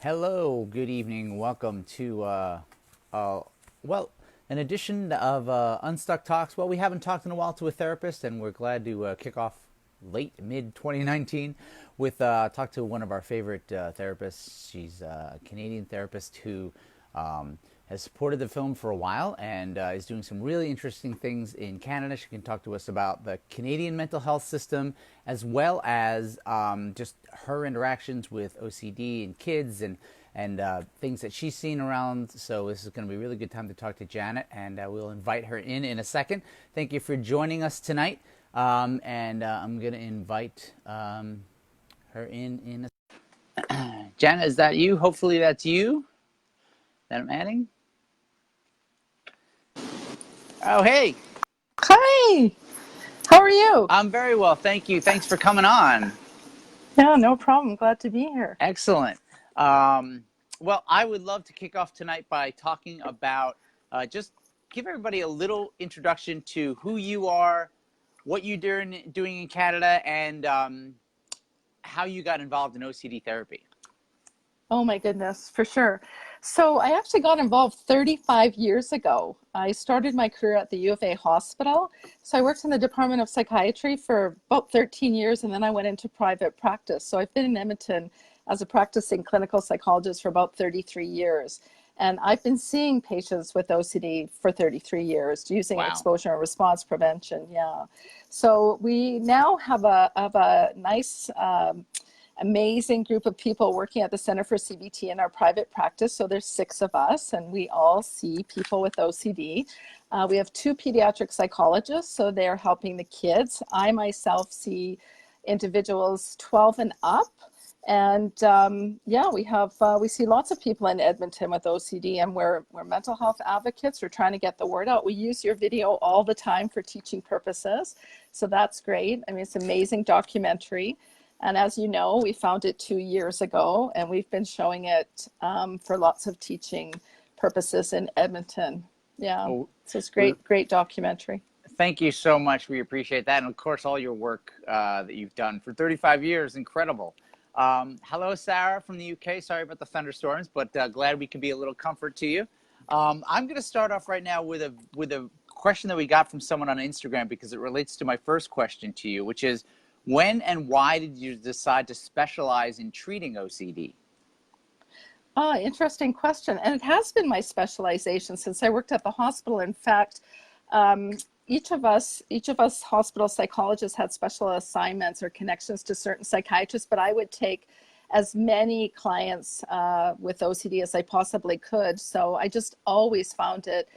Hello, good evening. Welcome to, well, an edition of Unstuck Talks. Well, we haven't talked in a while to a therapist, and we're glad to kick off late, mid 2019 with talk to one of our favorite therapists. She's a Canadian therapist who has supported the film for a while and is doing some really interesting things in Canada. She can talk to us about the Canadian mental health system as well as just her interactions with OCD and kids and things that she's seen around. So this is going to be a really good time to talk to Janet, and we'll invite her in a second. Thank you for joining us tonight, and I'm going to invite her in a Janet, is that you? Hopefully that's you that I'm adding. Oh, hey. Hi, how are you? I'm very well, thank you. Thanks for coming on. Yeah, no problem. Glad to be here. Excellent. Well, I would love to kick off tonight by talking about just give everybody a little introduction to who you are, what you're doing in Canada, and how you got involved in OCD therapy. Oh my goodness, for sure. So I actually got involved 35 years ago. I started my career at the U of A hospital. So I worked in the Department of Psychiatry for about 13 years, and then I went into private practice. So I've been in Edmonton as a practicing clinical psychologist for about 33 years. And I've been seeing patients with OCD for 33 years using Wow. exposure and response prevention. Yeah. So we now have a nice, amazing group of people working at the Center for CBT in our private practice. So there's 6 of us, and we all see people with OCD. We have 2 pediatric psychologists, so they're helping the kids. I myself see individuals 12 and up. And yeah, we see lots of people in Edmonton with OCD, and we're mental health advocates. We're trying to get the word out. We use your video all the time for teaching purposes, so that's great. I mean, it's an amazing documentary. And as you know, we found it 2 years ago, and we've been showing it for lots of teaching purposes in Edmonton. Yeah, Well, so it's great documentary. thank you so much. We appreciate that. And of course, all your work that you've done for 35 years. Incredible. Hello, Sarah from the UK. Sorry about the thunderstorms, but glad we can be a little comfort to you. I'm going to start off right now with a question that we got from someone on Instagram because it relates to my first question to you, which is, when and why did you decide to specialize in treating OCD? Interesting question. And it has been my specialization since I worked at the hospital. In fact, each of us hospital psychologists had special assignments or connections to certain psychiatrists, but I would take as many clients with OCD as I possibly could. So I just always found it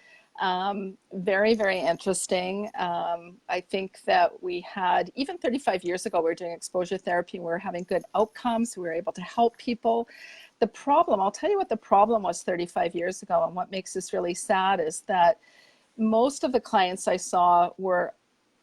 very, very interesting. I think that we had, even 35 years ago, we were doing exposure therapy. We were having good outcomes. We were able to help people. The problem, I'll tell you what the problem was 35 years ago, and what makes this really sad is that most of the clients I saw were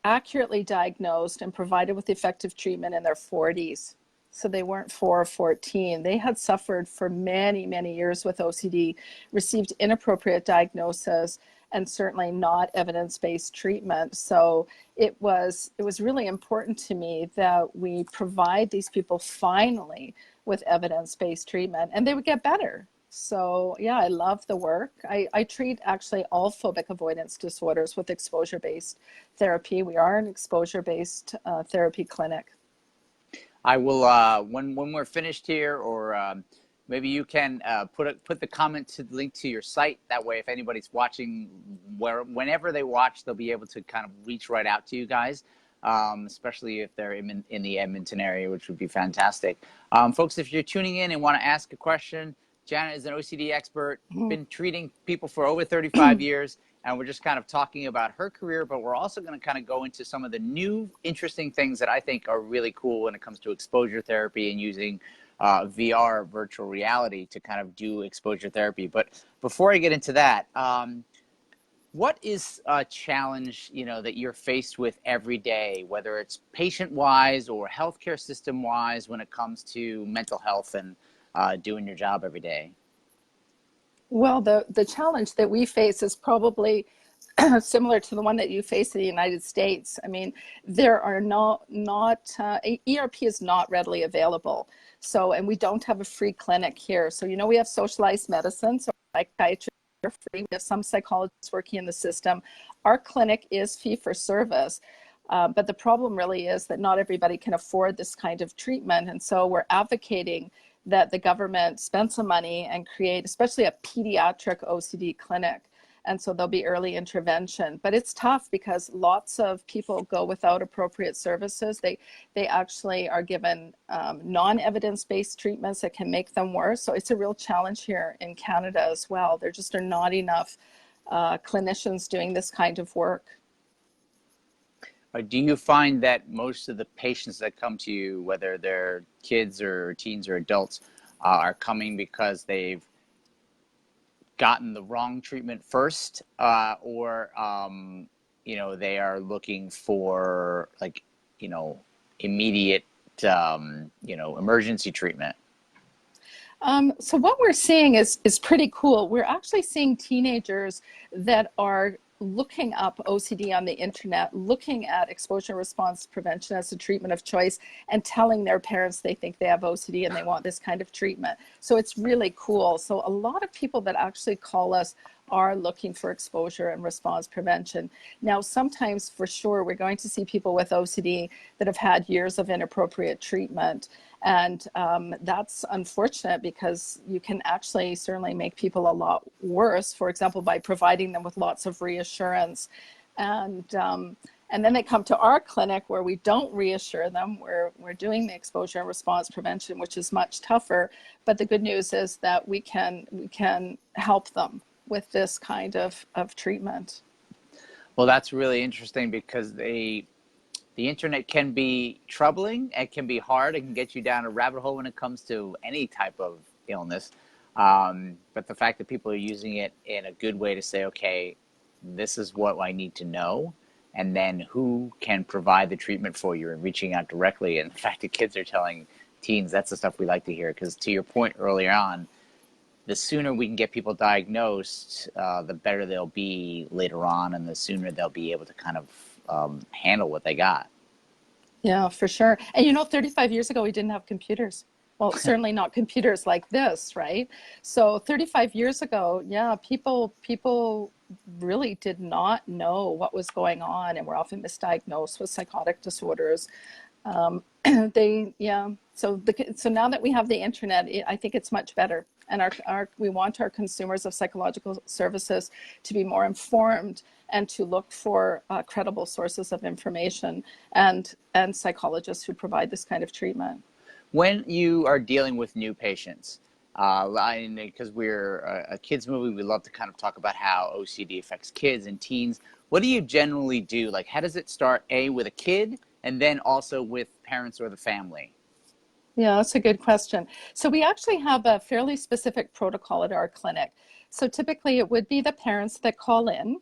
accurately diagnosed and provided with effective treatment in their 40s. So they weren't 4 or 14. They had suffered for many, many years with OCD, received inappropriate diagnosis, and certainly not evidence-based treatment. So it was really important to me that we provide these people finally with evidence-based treatment, and they would get better. So yeah, I love the work. I treat actually all phobic avoidance disorders with exposure-based therapy. We are an exposure-based therapy clinic. I will, when we're finished here, or maybe you can put the comment to the link to your site. That way, if anybody's watching, whenever they watch, they'll be able to kind of reach right out to you guys, especially if they're in the Edmonton area, which would be fantastic. Folks, if you're tuning in and want to ask a question, Janet is an OCD expert, been treating people for over 35 years, and we're just kind of talking about her career, but we're also going to kind of go into some of the new interesting things that I think are really cool when it comes to exposure therapy and using VR, virtual reality, to kind of do exposure therapy. But before I get into that, what is a challenge, that you're faced with every day, whether it's patient-wise or healthcare system-wise, when it comes to mental health and doing your job every day? Well, the challenge that we face is probably similar to the one that you face in the United States. I mean, there are ERP is not readily available. So, and we don't have a free clinic here. So, you know, we have socialized medicine, so psychiatry are free. We have some psychologists working in the system. Our clinic is fee for service. But the problem really is that not everybody can afford this kind of treatment. And so we're advocating that the government spend some money and create, especially a pediatric OCD clinic. And so there'll be early intervention. But it's tough because lots of people go without appropriate services. They actually are given non-evidence-based treatments that can make them worse. So it's a real challenge here in Canada as well. There just are not enough clinicians doing this kind of work. Do you find that most of the patients that come to you, whether they're kids or teens or adults, are coming because they've gotten the wrong treatment first, or you know, they are looking for, like, you know, immediate you know, emergency treatment? So what we're seeing is pretty cool. We're actually seeing teenagers that are looking up OCD on the internet, looking at exposure response prevention as a treatment of choice, and telling their parents they think they have OCD and they want this kind of treatment. So it's really cool. So a lot of people that actually call us are looking for exposure and response prevention. Now, sometimes for sure, we're going to see people with OCD that have had years of inappropriate treatment. And that's unfortunate because you can actually certainly make people a lot worse, for example, by providing them with lots of reassurance. And then they come to our clinic where we don't reassure them. We're doing the exposure and response prevention, which is much tougher. But the good news is that we can help them with this kind of treatment. Well, that's really interesting because the internet can be troubling. It can be hard. It can get you down a rabbit hole when it comes to any type of illness. But the fact that people are using it in a good way to say, okay, this is what I need to know, and then who can provide the treatment for you, and reaching out directly. And the fact that kids are telling teens, that's the stuff we like to hear. Because to your point earlier on, the sooner we can get people diagnosed, the better they'll be later on, and the sooner they'll be able to kind of handle what they got. Yeah, for sure. And you know, 35 years ago, we didn't have computers. Well, certainly not computers like this, right? So 35 years ago, yeah, people really did not know what was going on and were often misdiagnosed with psychotic disorders. So now that we have the internet, I think it's much better. And we want our consumers of psychological services to be more informed and to look for credible sources of information and psychologists who provide this kind of treatment. When you are dealing with new patients, because we're a kids movie, we love to kind of talk about how OCD affects kids and teens. What do you generally do? Like, how does it start, with a kid, and then also with parents or the family? Yeah, that's a good question. So we actually have a fairly specific protocol at our clinic. So typically it would be the parents that call in,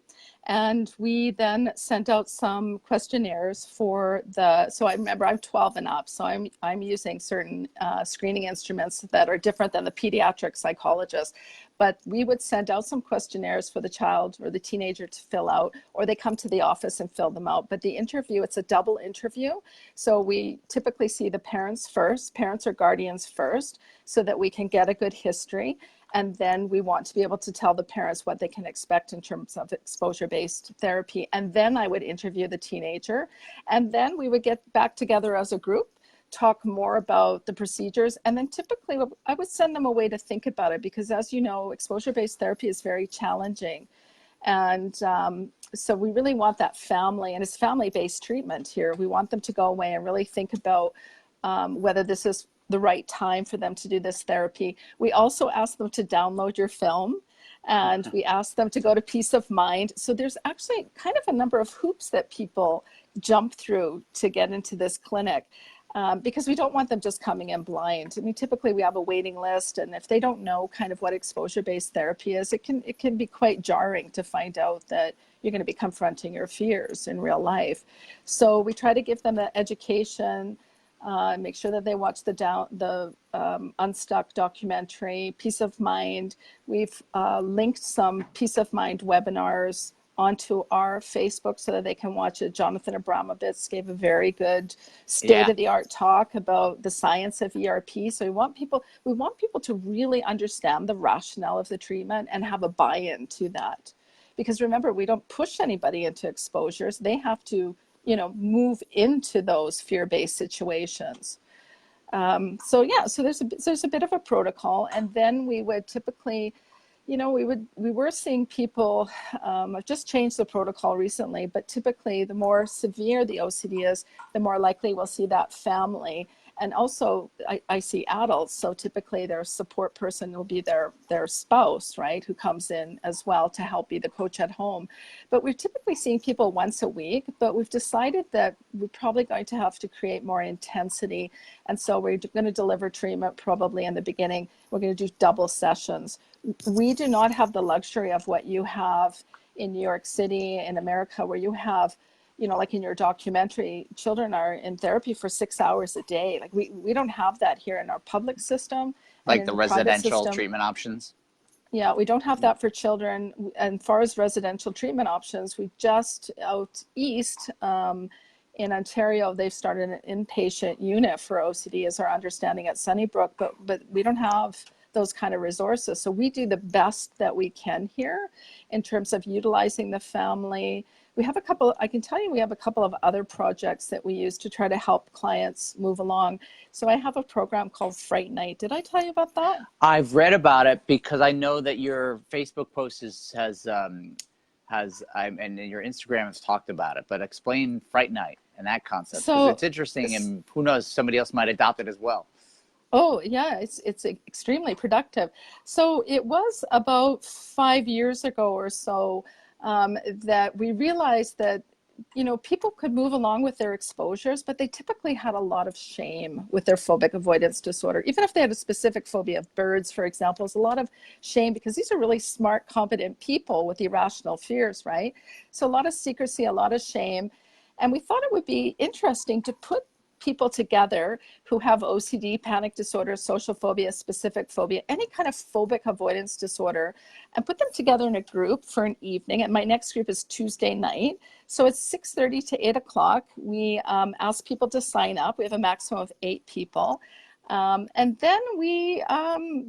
and we then send out some questionnaires for so I remember I'm 12 and up, so I'm using certain screening instruments that are different than the pediatric psychologist. But we would send out some questionnaires for the child or the teenager to fill out, or they come to the office and fill them out. But the interview, it's a double interview. So we typically see the parents first, parents or guardians first, so that we can get a good history. And then we want to be able to tell the parents what they can expect in terms of exposure-based therapy. And then I would interview the teenager. And then we would get back together as a group, talk more about the procedures. And then typically I would send them away to think about it, because as you know, exposure-based therapy is very challenging. And so we really want that family, and it's family-based treatment here. We want them to go away and really think about whether this is the right time for them to do this therapy. We also ask them to download your film, and we ask them to go to Peace of Mind. So there's actually kind of a number of hoops that people jump through to get into this clinic, because we don't want them just coming in blind. I mean, typically we have a waiting list, and if they don't know kind of what exposure-based therapy is, it can be quite jarring to find out that you're going to be confronting your fears in real life. So we try to give them an education, make sure that they watch the UNSTUCK documentary, Peace of Mind. We've linked some Peace of Mind webinars onto our Facebook so that they can watch it. Jonathan Abramovitz gave a very good Yeah. state-of-the-art talk about the science of ERP. So we want people to really understand the rationale of the treatment and have a buy-in to that. Because remember, we don't push anybody into exposures. They have to, move into those fear-based situations. So yeah, so there's a bit of a protocol, and then we would typically, we were seeing people. I've just changed the protocol recently, but typically, the more severe the OCD is, the more likely we'll see that family. And also, I see adults, so typically their support person will be their spouse, right, who comes in as well to help be the coach at home. But we're typically seeing people once a week, but we've decided that we're probably going to have to create more intensity. And so we're going to deliver treatment probably in the beginning. We're going to do double sessions. We do not have the luxury of what you have in New York City, in America, where you have, like in your documentary, children are in therapy for 6 hours a day. Like we don't have that here in our public system. Like And the in the private residential system, treatment options. yeah, we don't have that for children. And as far as residential treatment options, we just out east in Ontario, they've started an inpatient unit for OCD, is our understanding at Sunnybrook, but we don't have those kind of resources. So we do the best that we can here in terms of utilizing the family. We have I can tell you, we have a couple of other projects that we use to try to help clients move along. So I have a program called Fright Night. Did I tell you about that? I've read about it because I know that your Facebook post and your Instagram has talked about it. But explain Fright Night and that concept, because it's interesting, and who knows, somebody else might adopt it as well. Oh yeah, it's extremely productive. So it was about 5 years ago or so that we realized that people could move along with their exposures, but they typically had a lot of shame with their phobic avoidance disorder. Even if they had a specific phobia of birds, for example, there's a lot of shame because these are really smart, competent people with irrational fears, right? So a lot of secrecy, a lot of shame. And we thought it would be interesting to put people together who have OCD, panic disorder, social phobia, specific phobia, any kind of phobic avoidance disorder, and put them together in a group for an evening. And my next group is Tuesday night. So it's 6:30 to 8 o'clock. We ask people to sign up. We have a maximum of 8 people. And then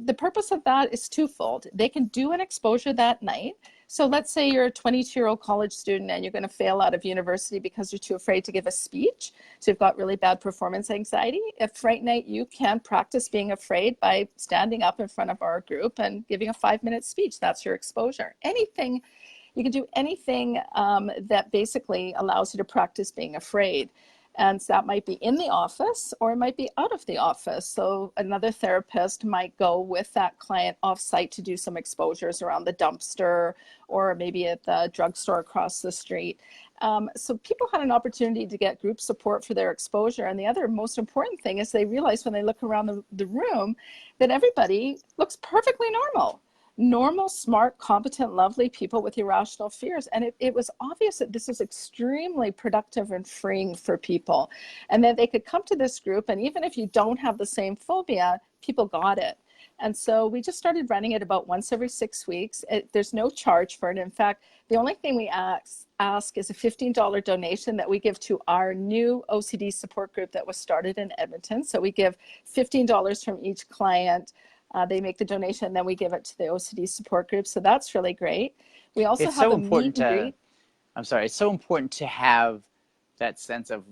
the purpose of that is twofold. They can do an exposure that night. So let's say you're a 22-year-old college student and you're going to fail out of university because you're too afraid to give a speech. So you've got really bad performance anxiety. At Fright Night, you can practice being afraid by standing up in front of our group and giving a 5-minute speech. That's your exposure. Anything, you can do anything that basically allows you to practice being afraid. And so that might be in the office or it might be out of the office. So another therapist might go with that client off-site to do some exposures around the dumpster or maybe at the drugstore across the street. So people had an opportunity to get group support for their exposure. And the other most important thing is they realize when they look around the room that everybody looks perfectly normal, smart, competent, lovely people with irrational fears. And it was obvious that this was extremely productive and freeing for people. And then they could come to this group, and even if you don't have the same phobia, people got it. And so we just started running it about once every 6 weeks. There's no charge for it. In fact, the only thing we ask is a $15 donation that we give to our new OCD support group that was started in Edmonton. So we give $15 from each client. They make the donation, and then we give it to the OCD support group. So that's really great. We also have a meet and greet. I'm sorry, it's so important to have that sense of,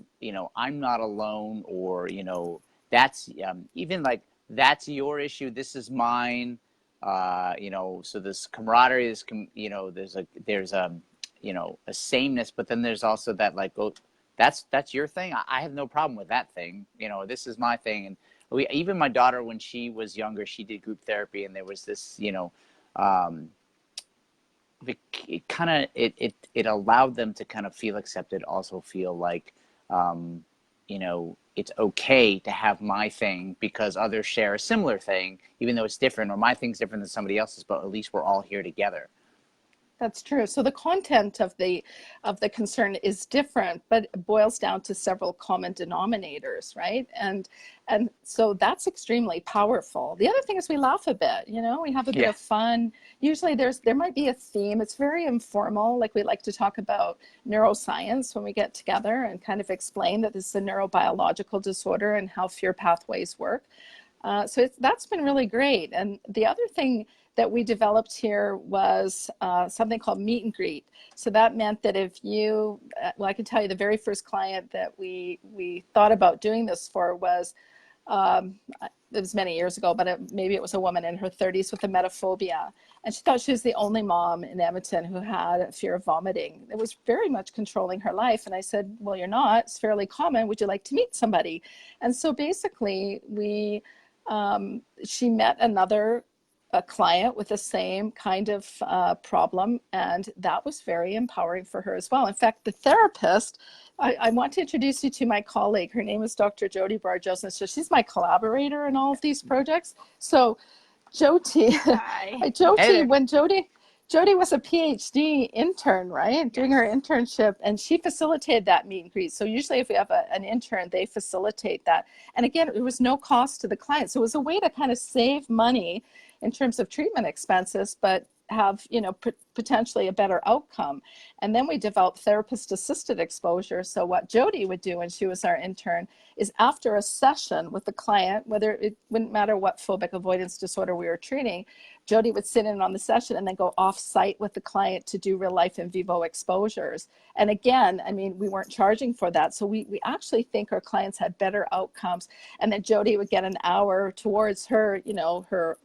I'm not alone, or, that's even like, that's your issue, this is mine. So this camaraderie is, there's a sameness, but then there's also that like, oh, that's your thing. I have no problem with that thing. This is my thing. And even my daughter, when she was younger, she did group therapy, and there was this, it allowed them to kind of feel accepted, also feel like, it's okay to have my thing because others share a similar thing, even though it's different, or my thing's different than somebody else's, but at least we're all here together. That's true. So the content of the concern is different, but it boils down to several common denominators, right? And so that's extremely powerful. The other thing is we laugh a bit, you know, we have a bit Yeah. of fun. Usually there might be a theme. It's very informal. Like we like to talk about neuroscience when we get together and kind of explain that this is a neurobiological disorder and how fear pathways work. That's been really great. And the other thing that we developed here was something called meet and greet. So that meant that if you, well, I can tell you the very first client that we thought about doing this for was, it was many years ago, but maybe it was a woman in her 30s with emetophobia. And she thought she was the only mom in Edmonton who had a fear of vomiting. It was very much controlling her life. And I said, well, you're not. It's fairly common. Would you like to meet somebody? And so basically she met a client with the same kind of problem, and that was very empowering for her as well. In fact, the therapist, I want to introduce you to my colleague. Her name is Dr. Jody Barjosen. So she's my collaborator in all of these projects. So Jody, when Jody was a PhD intern, right? Doing her internship, and she facilitated that meet and greet. So usually if we have an intern, they facilitate that. And again, it was no cost to the client. So it was a way to kind of save money in terms of treatment expenses, but have, you know, potentially a better outcome. And then we developed therapist assisted exposure. So what Jody would do when she was our intern is after a session with the client, whether it wouldn't matter what phobic avoidance disorder we were treating, Jody would sit in on the session and then go off site with the client to do real life in vivo exposures. And again, I mean, we weren't charging for that. So we actually think our clients had better outcomes. And then Jody would get an hour towards her, you know, her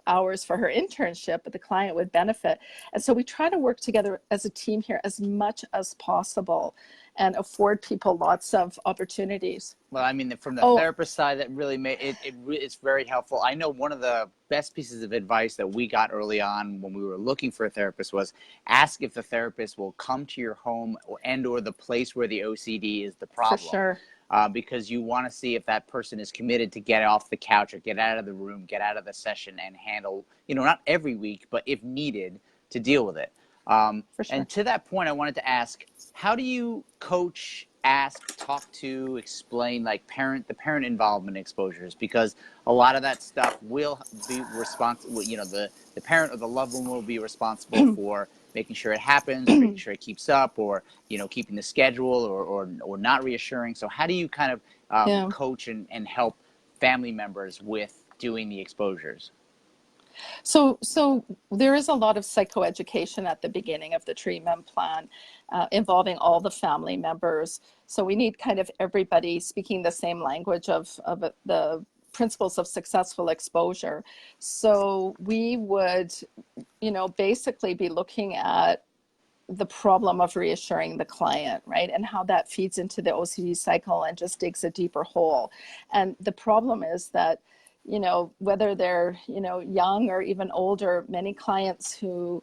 hours for her internship, but the client would benefit. And so we try to work together as a team here as much as possible and afford people lots of opportunities. Well, I mean, from the therapist side, that really it's very helpful. I know one of the best pieces of advice that we got early on when we were looking for a therapist was ask if the therapist will come to your home or the place where the OCD is the problem. For sure. Because you want to see if that person is committed to get off the couch or get out of the room, get out of the session and handle, you know, not every week, but if needed, to deal with it. For sure. And to that point, I wanted to ask, how do you coach, ask, talk to, explain like the parent involvement exposures? Because a lot of that stuff will be responsible, you know, the parent or the loved one will be responsible for making sure it happens, or making sure it keeps up, or, you know, keeping the schedule or not reassuring. So how do you kind of coach and help family members with doing the exposures? So there is a lot of psychoeducation at the beginning of the treatment plan involving all the family members. So we need kind of everybody speaking the same language of the principles of successful exposure. So we would, you know, basically be looking at the problem of reassuring the client, right? And how that feeds into the OCD cycle and just digs a deeper hole. And the problem is that, you know, whether they're, you know, young or even older, many clients who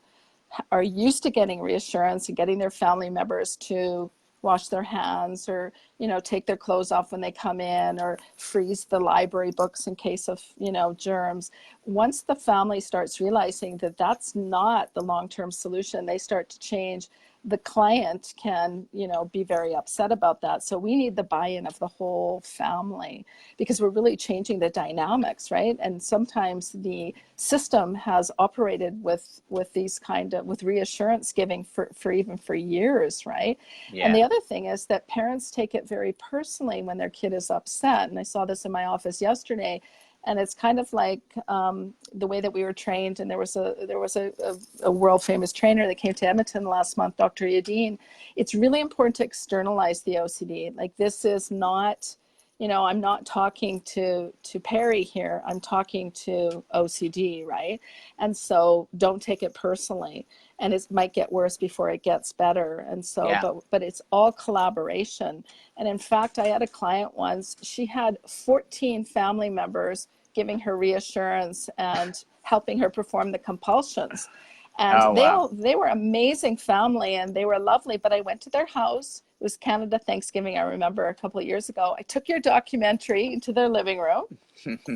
are used to getting reassurance and getting their family members to wash their hands or, you know, take their clothes off when they come in or freeze the library books in case of, you know, germs. Once the family starts realizing that that's not the long-term solution, they start to change. The client can, you know, be very upset about that. So we need the buy-in of the whole family because we're really changing the dynamics, right? And sometimes the system has operated with these with reassurance giving for years, right? Yeah. And the other thing is that parents take it very personally when their kid is upset. And I saw this in my office yesterday. And it's kind of like the way that we were trained. And there was a world famous trainer that came to Edmonton last month, Dr. Yadin. It's really important to externalize the OCD. Like this is not, you know, I'm not talking to Perry here. I'm talking to OCD, right? And so don't take it personally. And it might get worse before it gets better. And so, but it's all collaboration. And in fact, I had a client once, she had 14 family members giving her reassurance and helping her perform the compulsions. And they were amazing family and they were lovely, but I went to their house. It was Canada Thanksgiving, I remember a couple of years ago. I took your documentary into their living room.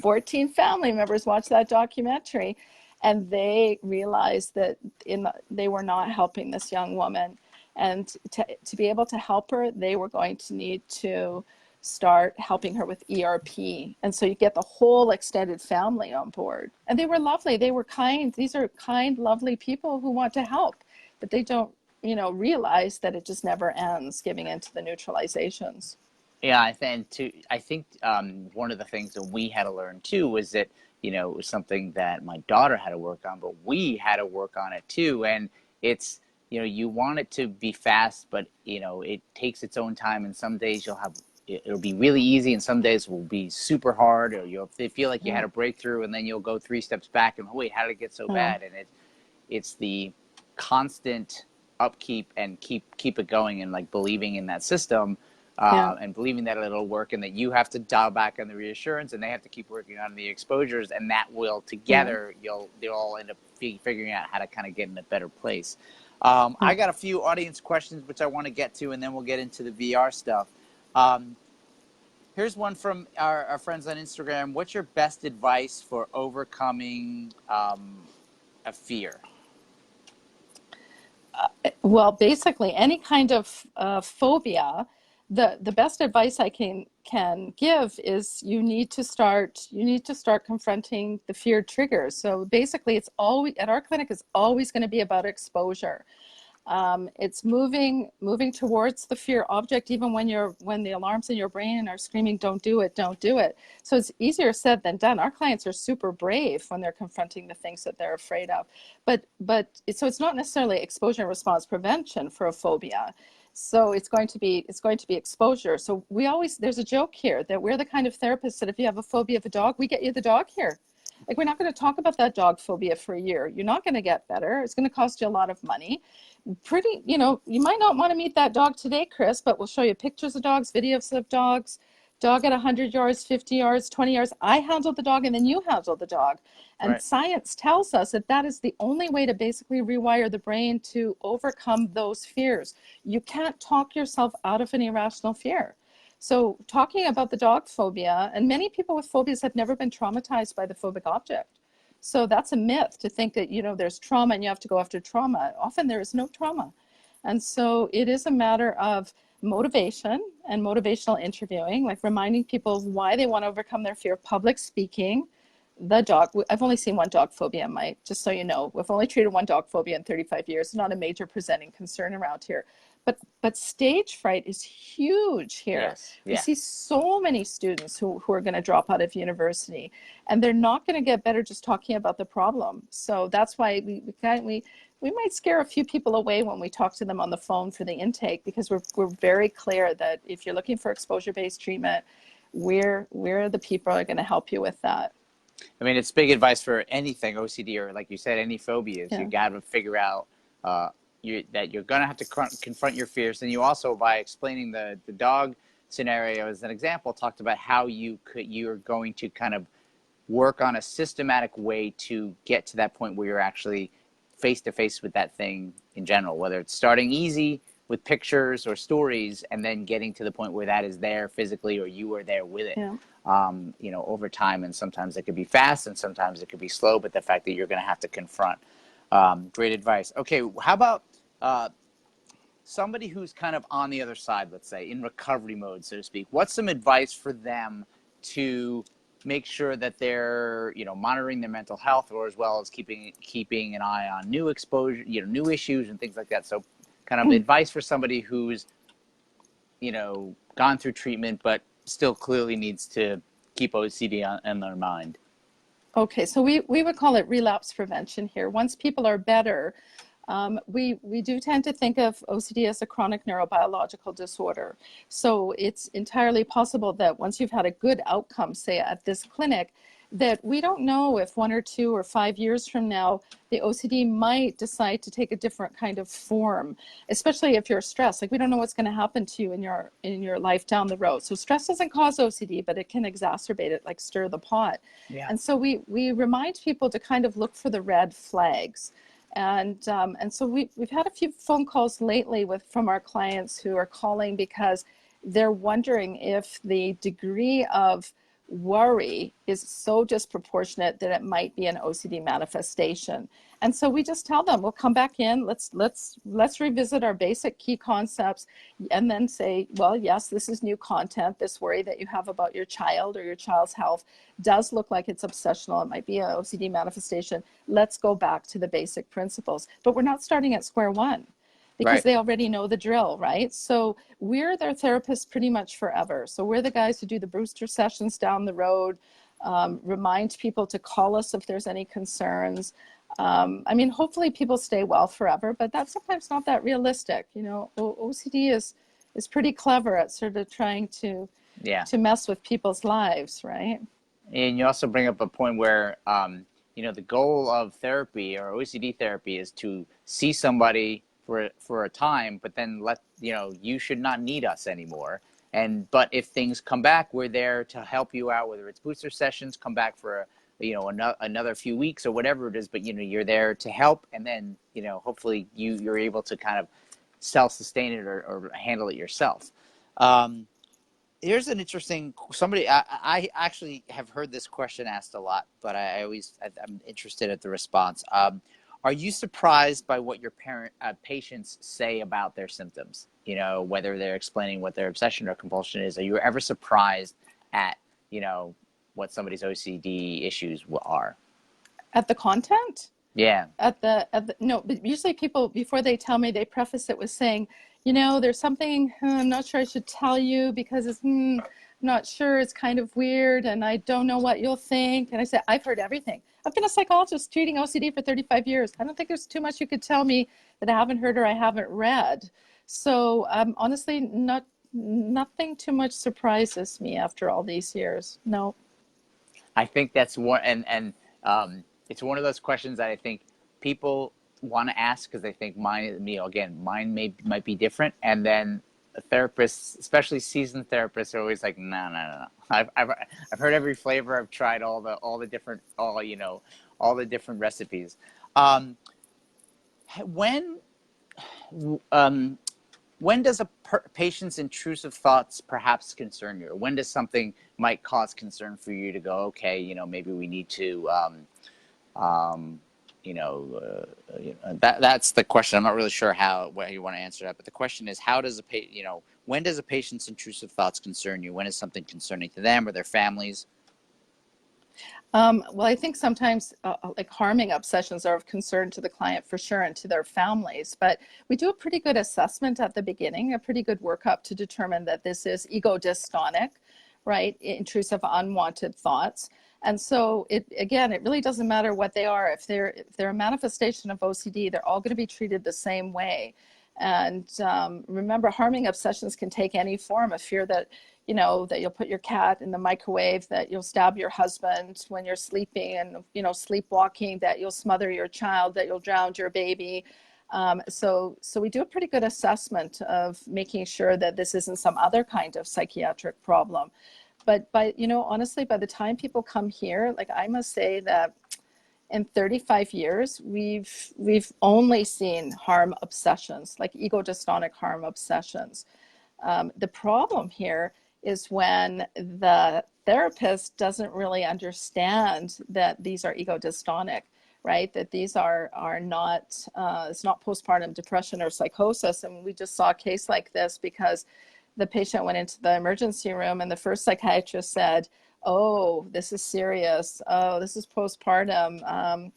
14 family members watched that documentary. And they realized that they were not helping this young woman. And to be able to help her, they were going to need to start helping her with ERP. And so you get the whole extended family on board. And they were lovely. They were kind. These are kind, lovely people who want to help, but they don't, realize that it just never ends giving into the neutralizations. Yeah, I think one of the things that we had to learn too was that, it was something that my daughter had to work on, but we had to work on it too. And it's, you want it to be fast, but, it takes its own time. And some days it'll be really easy, and some days will be super hard, or you'll feel like you had a breakthrough, and then you'll go 3 steps back and, oh, wait, how did it get so bad? And it's the constant upkeep and keep it going, and like believing in that system. And believing that it'll work, and that you have to dial back on the reassurance, and they have to keep working on the exposures, and that will together, they'll all end up figuring out how to kind of get in a better place. I got a few audience questions which I want to get to, and then we'll get into the VR stuff. Here's one from our friends on Instagram. What's your best advice for overcoming a fear? Well, basically, any kind of phobia. The best advice I can give is you need to start confronting the fear triggers. So basically, it's always at our clinic is always going to be about exposure. It's moving towards the fear object, even when the alarms in your brain are screaming, don't do it, don't do it. So it's easier said than done. Our clients are super brave when they're confronting the things that they're afraid of. So it's not necessarily exposure and response prevention for a phobia. So it's going to be exposure. So there's a joke here that we're the kind of therapists that if you have a phobia of a dog, we get you the dog here. Like, we're not going to talk about that dog phobia for a year. You're not going to get better. It's going to cost you a lot of money. You might not want to meet that dog today, Chris, but we'll show you pictures of dogs, videos of dogs, dog at 100 yards, 50 yards, 20 yards. I handle the dog and then you handle the dog. And science tells us that is the only way to basically rewire the brain to overcome those fears. You can't talk yourself out of an irrational fear. So talking about the dog phobia, and many people with phobias have never been traumatized by the phobic object. So that's a myth to think that, there's trauma and you have to go after trauma. Often there is no trauma. And so it is a matter of motivation and motivational interviewing, like reminding people of why they want to overcome their fear of public speaking. The dog, I've only seen one dog phobia, Mike, just so you know. We've only treated one dog phobia in 35 years. It's not a major presenting concern around here. But stage fright is huge here. Yes. Yeah. We see so many students who are going to drop out of university, and they're not going to get better just talking about the problem. So that's why we might scare a few people away when we talk to them on the phone for the intake, because we're very clear that if you're looking for exposure-based treatment, we're the people who are going to help you with that. I mean, it's big advice for anything, OCD, or like you said, any phobias. Yeah. You got to figure out that you're going to have to confront your fears. And you also, by explaining the dog scenario as an example, talked about how you're going to kind of work on a systematic way to get to that point where you're actually face-to-face with that thing in general, whether it's starting easy with pictures or stories and then getting to the point where that is there physically or you are there with it. Yeah. Over time, and sometimes it could be fast and sometimes it could be slow, but the fact that you're going to have to confront. Great advice. Okay, how about somebody who's kind of on the other side, let's say, in recovery mode, so to speak? What's some advice for them to make sure that they're, monitoring their mental health, or as well as keeping an eye on new exposure, new issues and things like that? So kind of advice for somebody who's, gone through treatment, but still clearly needs to keep OCD on their mind. Okay, so we would call it relapse prevention here. Once people are better, we do tend to think of OCD as a chronic neurobiological disorder. So it's entirely possible that once you've had a good outcome, say at this clinic, that we don't know if 1 or 2 or 5 years from now, the OCD might decide to take a different kind of form, especially if you're stressed. Like, we don't know what's going to happen to you in your life down the road. So stress doesn't cause OCD, but it can exacerbate it, like stir the pot. Yeah. And so we remind people to kind of look for the red flags. And so we've had a few phone calls lately from our clients who are calling because they're wondering if the degree of worry is so disproportionate that it might be an OCD manifestation. And so we just tell them, we'll come back in, let's revisit our basic key concepts, and then say, well, yes, this is new content. This worry that you have about your child or your child's health does look like it's obsessional. It might be an OCD manifestation. Let's go back to the basic principles. But we're not starting at square one, because Right. they already know the drill, right? So we're their therapists pretty much forever. So we're the guys who do the booster sessions down the road, remind people to call us if there's any concerns. I mean, hopefully people stay well forever, but that's sometimes not that realistic. You know, OCD is pretty clever at sort of trying to Yeah. mess with people's lives, right? And you also bring up a point where, you know, the goal of therapy or OCD therapy is to see somebody for a time, but then you know, you should not need us anymore. But if things come back, we're there to help you out, whether it's booster sessions, come back for you know, another few weeks or whatever it is, but you know, you're there to help, and then, you know, hopefully you're able to kind of self-sustain it or handle it yourself. Here's an interesting, I actually have heard this question asked a lot, but I'm interested at the response. Are you surprised by what your patients say about their symptoms? You know, whether they're explaining what their obsession or compulsion is. Are you ever surprised at, you know, what somebody's OCD issues are? At the content? Yeah. No, but usually people, before they tell me, they preface it with saying, you know, there's something I'm not sure I should tell you because it's, I'm not sure, it's kind of weird, and I don't know what you'll think. And I said, I've heard everything. I've been a psychologist treating OCD for 35 years. I don't think there's too much you could tell me that I haven't heard or I haven't read. So honestly, nothing too much surprises me after all these years. No. I think that's one, and it's one of those questions that I think people want to ask because they think mine might be different, and then therapists, especially seasoned therapists, are always like, no. I've heard every flavor. I've tried all the different recipes. When when does a patient's intrusive thoughts perhaps concern you, or when does something might cause concern for you to go, okay, you know, maybe we need to that's the question. I'm not really sure how you want to answer that, but the question is, how does when does a patient's intrusive thoughts concern you? When is something concerning to them or their families? Well, I think sometimes like harming obsessions are of concern to the client for sure, and to their families, but we do a pretty good assessment at the beginning, a pretty good workup to determine that this is ego dystonic, right? Intrusive, unwanted thoughts. And so it really doesn't matter what they are. If they're a manifestation of OCD, they're all going to be treated the same way. And remember, harming obsessions can take any form: a fear that, you know, that you'll put your cat in the microwave, that you'll stab your husband when you're sleeping, and, you know, sleepwalking, that you'll smother your child, that you'll drown your baby. So we do a pretty good assessment of making sure that this isn't some other kind of psychiatric problem. But honestly, by the time people come here, like, I must say that in 35 years, we've only seen harm obsessions, like ego dystonic harm obsessions. The problem here is when the therapist doesn't really understand that these are ego dystonic, right? That these are not, it's not postpartum depression or psychosis. And we just saw a case like this because the patient went into the emergency room and the first psychiatrist said, oh, this is serious. Oh, this is postpartum. I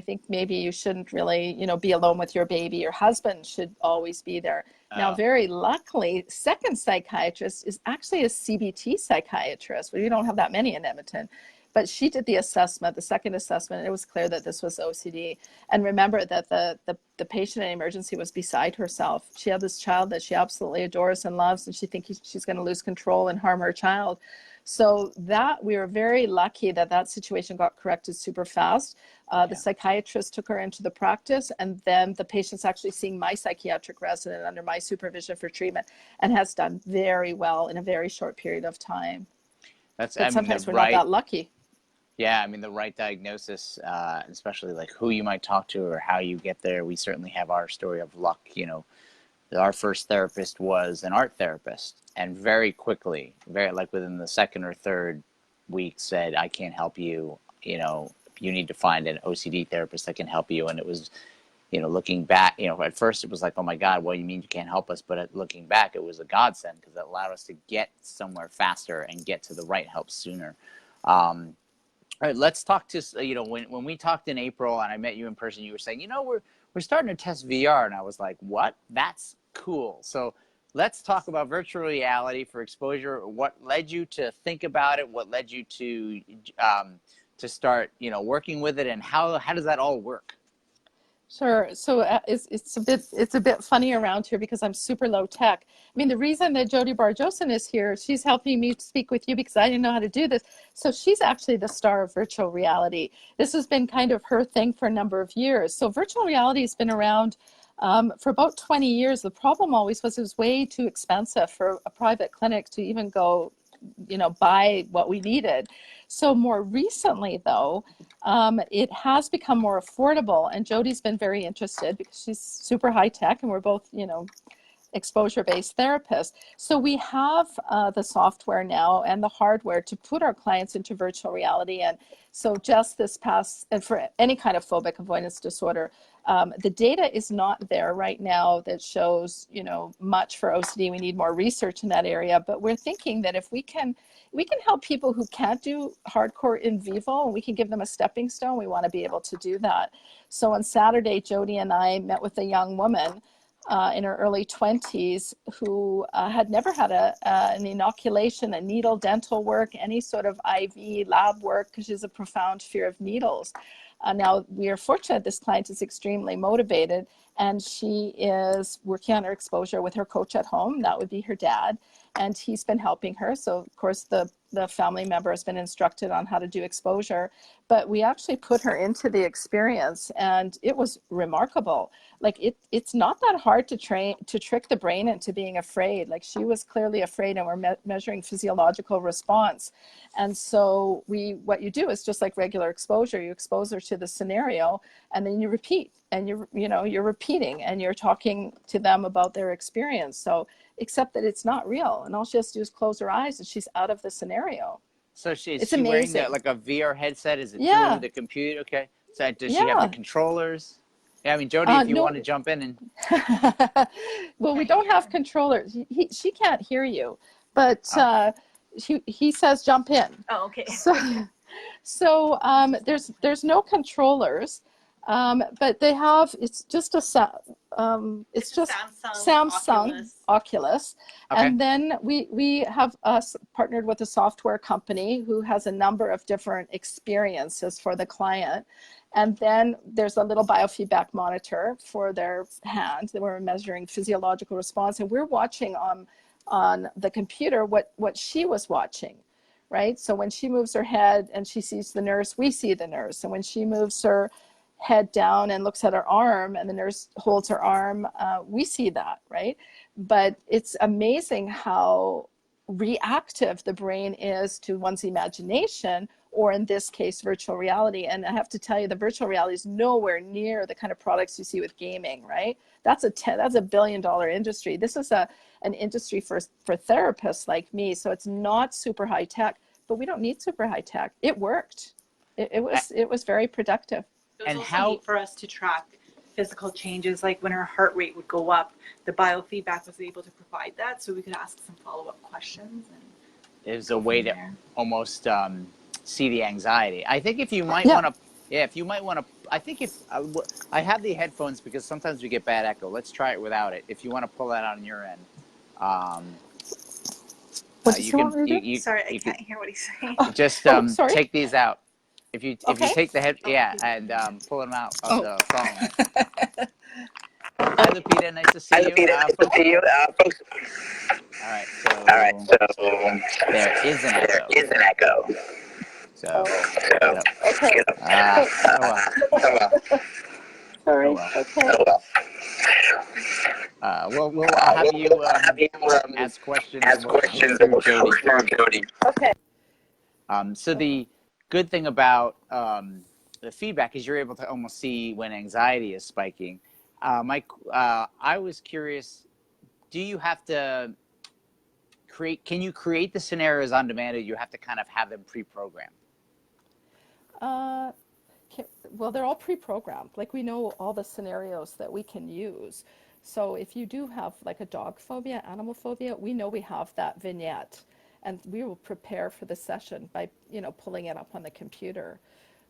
think maybe you shouldn't really, be alone with your baby. Your husband should always be there. Now, very luckily, second psychiatrist is actually a CBT psychiatrist. We don't have that many in Edmonton. But she did the assessment, the second assessment, and it was clear that this was OCD. And remember that the patient in emergency was beside herself. She had this child that she absolutely adores and loves, and she thinks she's going to lose control and harm her child. So that we were very lucky that situation got corrected super fast. The psychiatrist took her into the practice, and then the patient's actually seeing my psychiatric resident under my supervision for treatment, and has done very well in a very short period of time. But sometimes we're not that lucky. Yeah, I mean, the right diagnosis, especially like who you might talk to or how you get there. We certainly have our story of luck, our first therapist was an art therapist, and very quickly, very like within the second or third week, said, I can't help you, you need to find an OCD therapist that can help you. And it was, looking back, at first it was like, oh my God, what do you mean you can't help us? But looking back, it was a godsend, because it allowed us to get somewhere faster and get to the right help sooner. All right, let's talk to, when we talked in April and I met you in person, you were saying, we're starting to test VR. And I was like, what? That's cool. So let's talk about virtual reality for exposure. What led you to think about it? What led you to start, working with it? And how does that all work? Sure. So it's a bit funny around here because I'm super low tech. I mean, the reason that Jody Barjosan is here, she's helping me speak with you because I didn't know how to do this. So she's actually the star of virtual reality. This has been kind of her thing for a number of years. So virtual reality has been around for about 20 years. The problem always was it was way too expensive for a private clinic to even go, buy what we needed. So more recently, though, it has become more affordable, and Jody's been very interested because she's super high tech, and we're both, exposure-based therapists. So we have the software now and the hardware to put our clients into virtual reality. And so just this past, and for any kind of phobic avoidance disorder, the data is not there right now that shows, much for OCD. We need more research in that area, but we're thinking that if we can help people who can't do hardcore in vivo, and we can give them a stepping stone, we want to be able to do that. So on Saturday, Jody and I met with a young woman in her early 20s who had never had an inoculation, a needle, dental work, any sort of IV lab work, because she has a profound fear of needles. Now, we are fortunate this client is extremely motivated, and she is working on her exposure with her coach at home. That would be her dad, and he's been helping her. So, of course, the family member has been instructed on how to do exposure, but we actually put her into the experience, and it was remarkable. Like, it's not that hard to trick the brain into being afraid. Like, she was clearly afraid, and we're measuring physiological response. And so what you do is just like regular exposure. You expose her to the scenario, and then you repeat, and you're repeating, and you're talking to them about their experience. So, except that it's not real, and all she has to do is close her eyes, and she's out of the scenario. So is she wearing like a VR headset? Is it through the computer? Okay. So does she have the controllers? Yeah, I mean, Jody, if you want to jump in and. Well, we don't have controllers. She can't hear you, but he says jump in. Oh, okay. So there's no controllers, but they have, it's just it's just Samsung Oculus. Okay. And then we have partnered with a software company who has a number of different experiences for the client. And then there's a little biofeedback monitor for their hand that we're measuring physiological response. And we're watching on the computer what she was watching, right? So when she moves her head and she sees the nurse, we see the nurse. And when she moves her head down and looks at her arm and the nurse holds her arm, we see that, right? But it's amazing how reactive the brain is to one's imagination, or in this case, virtual reality. And I have to tell you, the virtual reality is nowhere near the kind of products you see with gaming, right? That's a $1 billion industry. This is an industry for therapists like me. So it's not super high tech, but we don't need super high tech. It worked. It was very productive. It was also neat for us to track physical changes, like when her heart rate would go up, the biofeedback was able to provide that, so we could ask some follow-up questions. And it was a way to almost see the anxiety. I think if you might want to, I think if I have the headphones because sometimes we get bad echo. Let's try it without it. If you want to pull that on your end. Sorry, I can't hear what he's saying. Just take these out. If you take the head, and pull them out of the phone. Hi, Lupita. Nice to see you. Nice to see you, folks. All right. So there is an echo. So okay. Sorry. Okay. We'll have you ask questions. Jody. Okay. So the good thing about the feedback is you're able to almost see when anxiety is spiking. Mike, I was curious, do you have to can you create the scenarios on demand, or you have to kind of have them pre-programmed? Uh, well, they're all pre-programmed. Like we know all the scenarios that we can use. So if you do have like a dog phobia, animal phobia, we know we have that vignette, and we will prepare for the session by, pulling it up on the computer.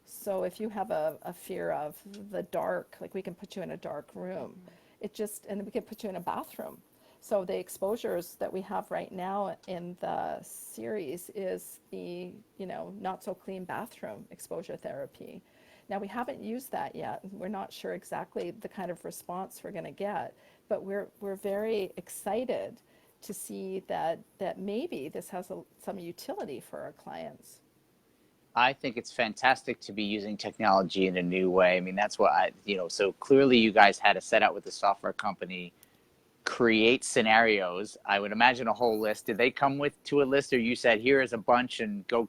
So if you have a fear of the dark, like we can put you in a dark room, and we can put you in a bathroom. So the exposures that we have right now in the series is the, not so clean bathroom exposure therapy. Now we haven't used that yet. We're not sure exactly the kind of response we're going to get, but we're very excited to see that maybe this has some utility for our clients. I think it's fantastic to be using technology in a new way. I mean, that's what so clearly you guys had to set out with the software company, create scenarios. I would imagine a whole list. Did they come to a list, or you said, here is a bunch and go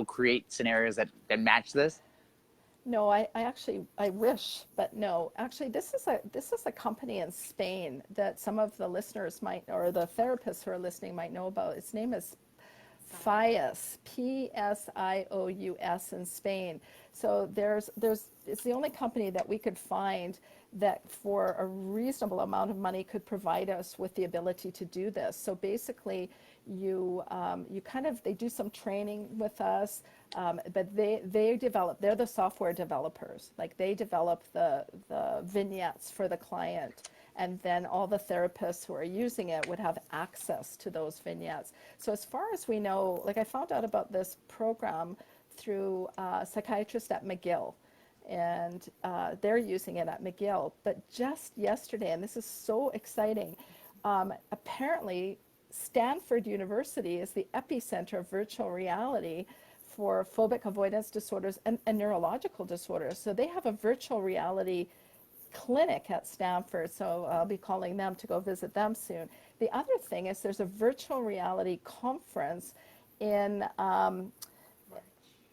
create scenarios that match this? No, I actually, I wish, but no. Actually, this is a company in Spain that some of the listeners might, or the therapists who are listening might know about. Its name is Phobias, Psious in Spain. So it's the only company that we could find that for a reasonable amount of money could provide us with the ability to do this. So basically, they do some training with us, but they're the software developers. Like they develop the vignettes for the client. And then all the therapists who are using it would have access to those vignettes. So as far as we know, like I found out about this program through a psychiatrist at McGill, and they're using it at McGill. But just yesterday, and this is so exciting, apparently Stanford University is the epicenter of virtual reality for phobic avoidance disorders and neurological disorders. So they have a virtual reality clinic at Stanford, so I'll be calling them to go visit them soon. The other thing is there's a virtual reality conference in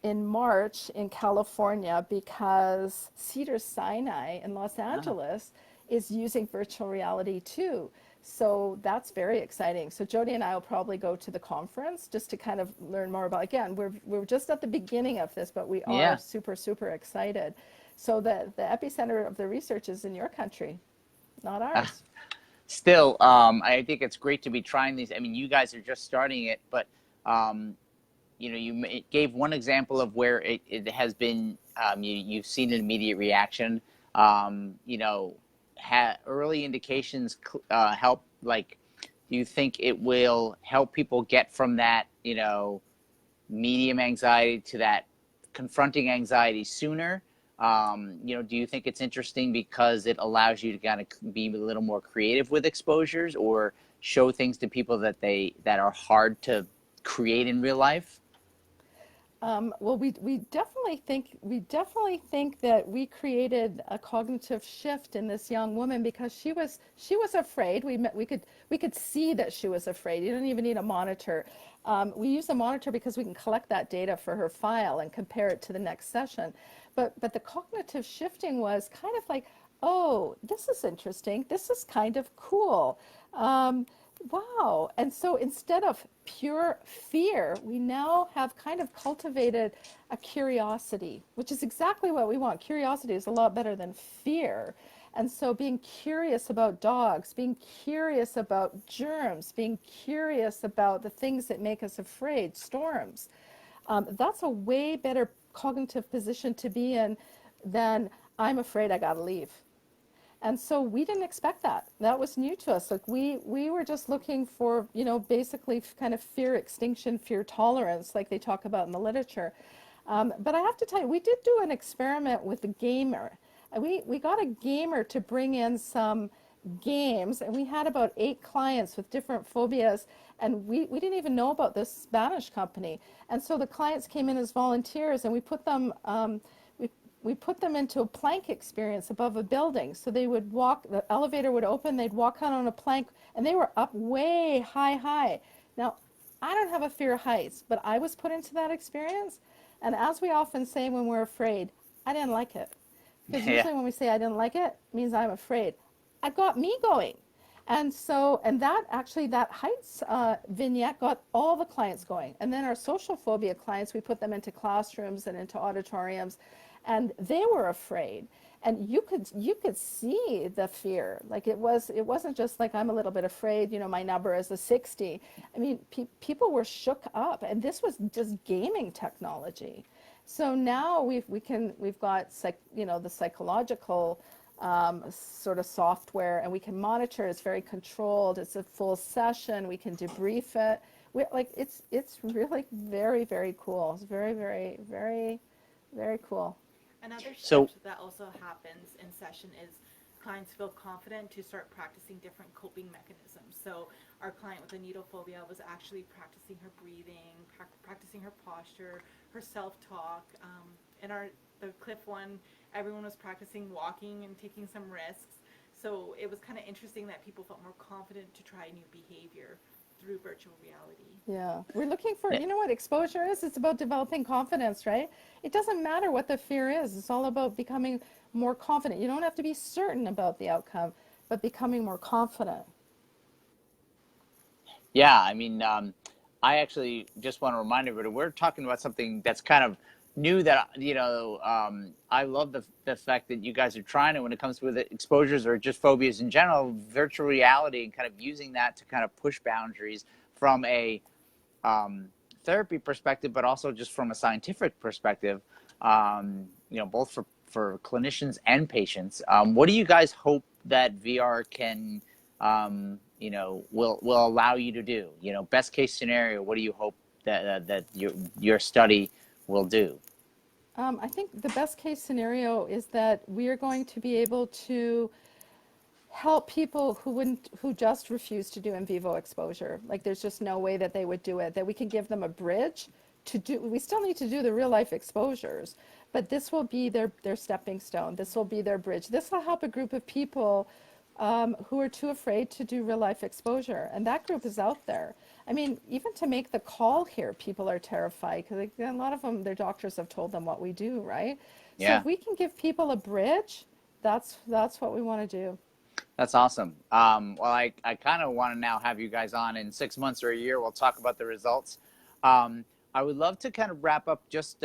March in California, because Cedars-Sinai in Los Angeles is using virtual reality too. So that's very exciting. So Jody and I will probably go to the conference just to kind of learn more about, again, we're just at the beginning of this, but we are super, super excited. So the epicenter of the research is in your country, not ours. Still, I think it's great to be trying these. I mean, you guys are just starting it, but you gave one example of where it has been. You've seen an immediate reaction. Early indications help. Like, do you think it will help people get from that, medium anxiety to that confronting anxiety sooner? Do you think it's interesting because it allows you to kind of be a little more creative with exposures, or show things to people that are hard to create in real life? Well, we definitely think that we created a cognitive shift in this young woman, because she was afraid. We could see that she was afraid. You don't even need a monitor. We use a monitor because we can collect that data for her file and compare it to the next session. But the cognitive shifting was kind of like, oh, this is interesting. This is kind of cool. Wow. And so instead of pure fear, we now have kind of cultivated a curiosity, which is exactly what we want. Curiosity is a lot better than fear. And so being curious about dogs, being curious about germs, being curious about the things that make us afraid, storms, that's a way better cognitive position to be in than I'm afraid I gotta leave. And so we didn't expect that. That was new to us. Like we were just looking for, basically kind of fear extinction, fear tolerance, like they talk about in the literature. But I have to tell you, we did do an experiment with a gamer. We got a gamer to bring in some games, and we had about 8 clients with different phobias, and we didn't even know about this Spanish company. And so the clients came in as volunteers, and we put them into a plank experience above a building. So they would walk, the elevator would open, they'd walk out on a plank, and they were up way high. Now, I don't have a fear of heights, but I was put into that experience. And as we often say when we're afraid, I didn't like it. Because usually when we say I didn't like it, it means I'm afraid. It got me going. And so, and that actually, that heights vignette got all the clients going. And then our social phobia clients, we put them into classrooms and into auditoriums, and they were afraid. And you could see the fear. Like it wasn't just like, I'm a little bit afraid, my number is a 60. I mean, people were shook up, and this was just gaming technology. So now we've got the psychological sort of software, and we can monitor. It's very controlled. It's a full session. We can debrief it. It's really very, very cool. It's very, very, very, very cool. Another So shift that also happens in session is clients feel confident to start practicing different coping mechanisms. So our client with a needle phobia was actually practicing her breathing, practicing her posture, her self-talk. In the Cliff one, everyone was practicing walking and taking some risks. So it was kind of interesting that people felt more confident to try new behavior through virtual reality. Yeah, we're looking for, what exposure is? It's about developing confidence, right? It doesn't matter what the fear is. It's all about becoming more confident. You don't have to be certain about the outcome, but becoming more confident. yeah, I mean, I actually just want to remind everybody we're talking about something that's kind of new that I love the fact that you guys are trying it when it comes to exposures or just phobias in general, virtual reality, and kind of using that to kind of push boundaries from a therapy perspective, but also just from a scientific perspective, both for clinicians and patients. What do you guys hope that VR can will allow you to do? Best case scenario, what do you hope that your study will do? I think the best case scenario is that we are going to be able to help people who just refuse to do in vivo exposure. Like there's just no way that they would do it, that we can give them a bridge to do. We still need to do the real life exposures, but this will be their stepping stone. This will be their bridge. This will help a group of people who are too afraid to do real life exposure. And that group is out there. I mean, even to make the call here, people are terrified because a lot of them, their doctors have told them what we do, right? So Yeah, if we can give people a bridge, that's what we want to do. that's awesome. Well, I kind of want to now have you guys on in 6 months or a year. We'll talk about the results. I would love to kind of wrap up. Just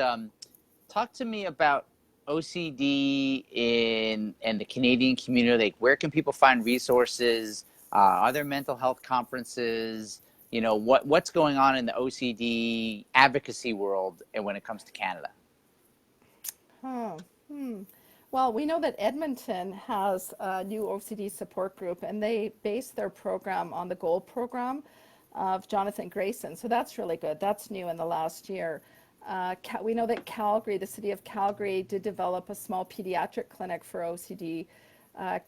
talk to me about OCD in the Canadian community. Like, where can people find resources? Are there mental health conferences? What's going on in the OCD advocacy world and when it comes to Canada? Oh, Well, we know that Edmonton has a new OCD support group, and they base their program on the GOLD program of Jonathan Grayson. So that's really good. That's new in the last year. We know that Calgary, the city of Calgary, did develop a small pediatric clinic for OCD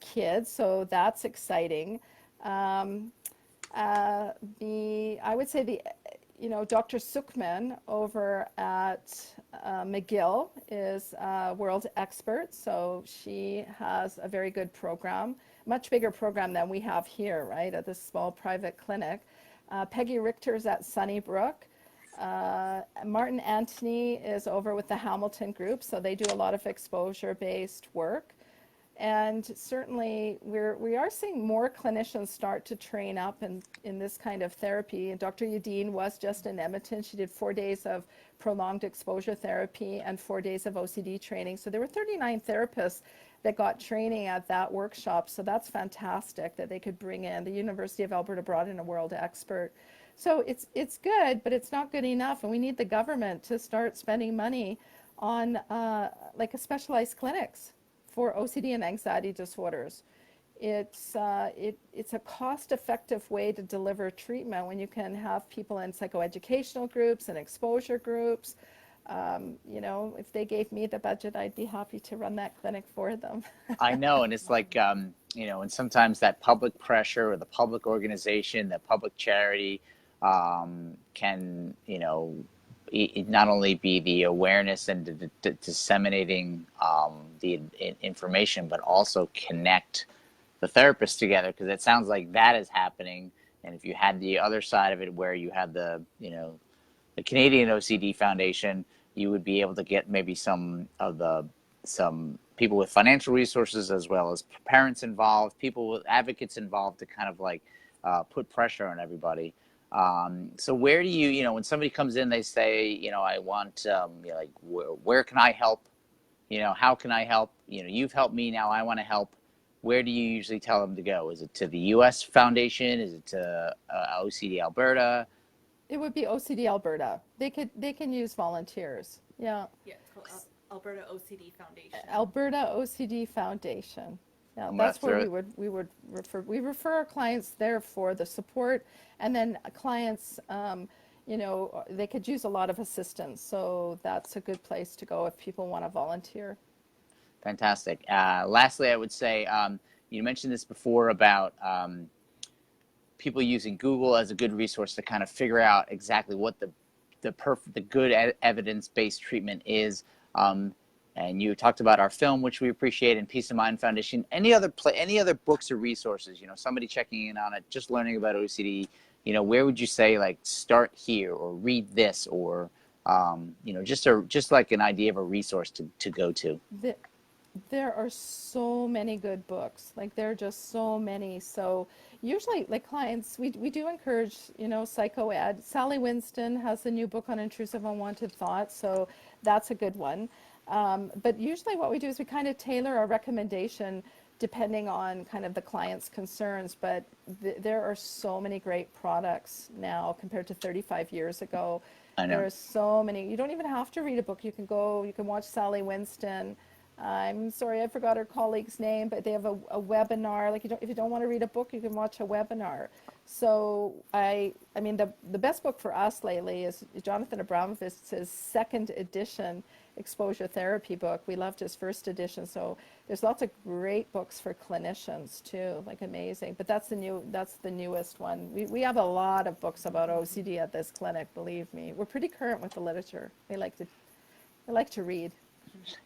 kids. So that's exciting. I would say Dr. Suchman over at McGill is a world expert, so she has a very good program, much bigger program than we have here, right, at this small private clinic. Peggy Richter's at Sunnybrook. Martin Antony is over with the Hamilton group, so they do a lot of exposure-based work. And certainly we are seeing more clinicians start to train up in this kind of therapy. And Dr. Yadin was just in Edmonton. She did 4 days of prolonged exposure therapy and 4 days of OCD training. So there were 39 therapists that got training at that workshop. So that's fantastic that they could bring in. The University of Alberta brought in a world expert. So it's good, but it's not good enough. And we need the government to start spending money on like a specialized clinics for OCD and anxiety disorders. It's a cost-effective way to deliver treatment when you can have people in psychoeducational groups and exposure groups. If they gave me the budget, I'd be happy to run that clinic for them. I know, and it's like, and sometimes that public pressure or the public organization, the public charity can, it not only be the awareness and disseminating the information, but also connect the therapists together, because it sounds like that is happening. And if you had the other side of it, where you had the Canadian OCD Foundation, you would be able to get maybe some of the some people with financial resources, as well as parents involved, people with advocates involved, to kind of like put pressure on everybody. So where do you, when somebody comes in, they say, I want, like, where can I help? How can I help? You've helped me, now I want to help. Where do you usually tell them to go? Is it to the U.S. Foundation? Is it to OCD Alberta? It would be OCD Alberta. They can use volunteers. Yeah. Yeah, it's called Alberta OCD Foundation. Alberta OCD Foundation. Yeah, I'm that's where gonna we would refer our clients there for the support, and then clients, they could use a lot of assistance. So that's a good place to go if people want to volunteer. Fantastic. Lastly, I would say, you mentioned this before about people using Google as a good resource to kind of figure out exactly what the good evidence-based treatment is. And you talked about our film, which we appreciate, and Peace of Mind Foundation. Any other books or resources? Somebody checking in on it, just learning about OCD. Where would you say, like, start here, or read this, or just like an idea of a resource to go to? There are so many good books. Like, there are just so many. So usually, like, clients, we do encourage, psychoed. Sally Winston has a new book on intrusive unwanted thoughts, so that's a good one. But usually what we do is we kind of tailor our recommendation depending on kind of the client's concerns. But there are so many great products now compared to 35 years ago. I know. There are so many. You don't even have to read a book. You can watch Sally Winston. I'm sorry, I forgot her colleague's name, but they have a webinar. Like, if you don't want to read a book, you can watch a webinar. So I mean, the best book for us lately is Jonathan Abramovich's second edition exposure therapy book. We loved his first edition. So there's lots of great books for clinicians too, like, amazing. But that's the newest one. We have a lot of books about OCD at this clinic, believe me. We're pretty current with the literature. They like to read.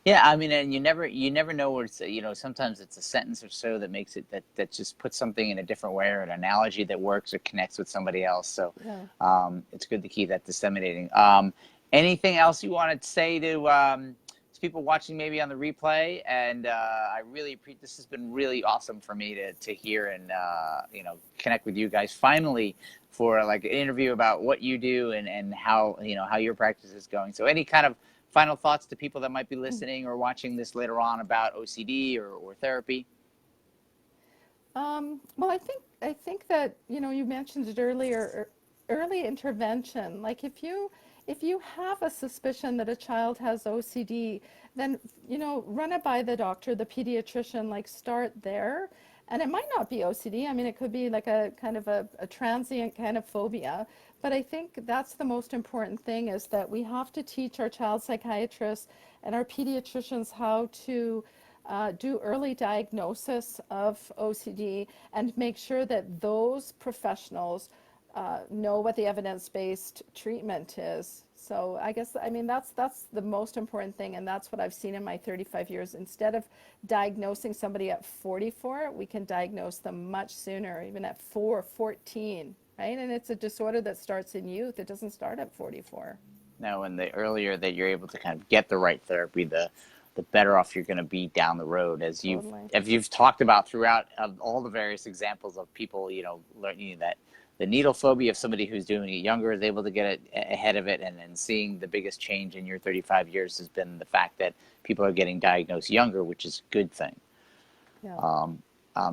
Yeah, I mean, and you never know where it's, sometimes it's a sentence or so that makes it, that just puts something in a different way, or an analogy that works or connects with somebody else. So Yeah. it's good to keep that disseminating. Anything else you wanted to say to people watching maybe on the replay? And I really appreciate, this has been really awesome for me to hear and connect with you guys finally for like an interview about what you do and how how your practice is going. So any kind of final thoughts to people that might be listening or watching this later on about OCD or therapy? Well, I think that, you mentioned it earlier, early intervention. Like, if you have a suspicion that a child has OCD, then, run it by the doctor, the pediatrician, like, start there. And it might not be OCD. I mean, it could be like a kind of a transient kind of phobia. But I think that's the most important thing, is that we have to teach our child psychiatrists and our pediatricians how to do early diagnosis of OCD, and make sure that those professionals know what the evidence-based treatment is. So I guess, that's the most important thing, and that's what I've seen in my 35 years. Instead of diagnosing somebody at 44, we can diagnose them much sooner, even at 14, right? And it's a disorder that starts in youth. It doesn't start at 44. No, and the earlier that you're able to kind of get the right therapy, the better off you're going to be down the road, as you've talked about throughout all the various examples of people, learning that the needle phobia of somebody who's doing it younger is able to get it ahead of it, and then seeing the biggest change in your 35 years has been the fact that people are getting diagnosed younger, which is a good thing. Yeah.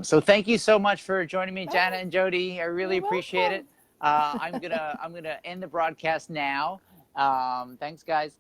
So thank you so much for joining me, Janet and Jody. I really You're appreciate welcome. it. I'm gonna end the broadcast now. Thanks, guys.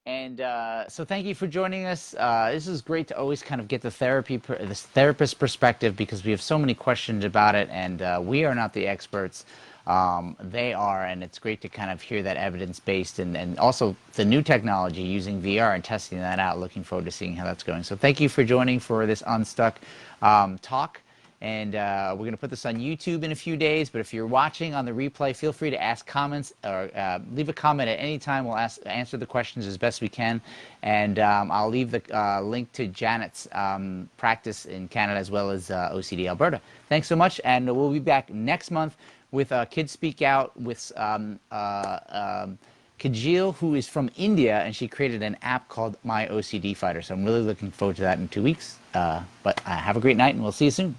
So thank you for joining us. This is great to always kind of get this therapist perspective, because we have so many questions about it, and we are not the experts. They are, and it's great to kind of hear that evidence-based, and also the new technology using VR and testing that out. Looking forward to seeing how that's going. So thank you for joining for this Unstuck talk. And we're going to put this on YouTube in a few days. But if you're watching on the replay, feel free to ask comments, or leave a comment at any time. We'll answer the questions as best we can. And I'll leave the link to Janet's practice in Canada, as well as OCD Alberta. Thanks so much. And we'll be back next month with Kids Speak Out, with Kajil, who is from India, and she created an app called My OCD Fighter. So I'm really looking forward to that in 2 weeks. But have a great night, and we'll see you soon.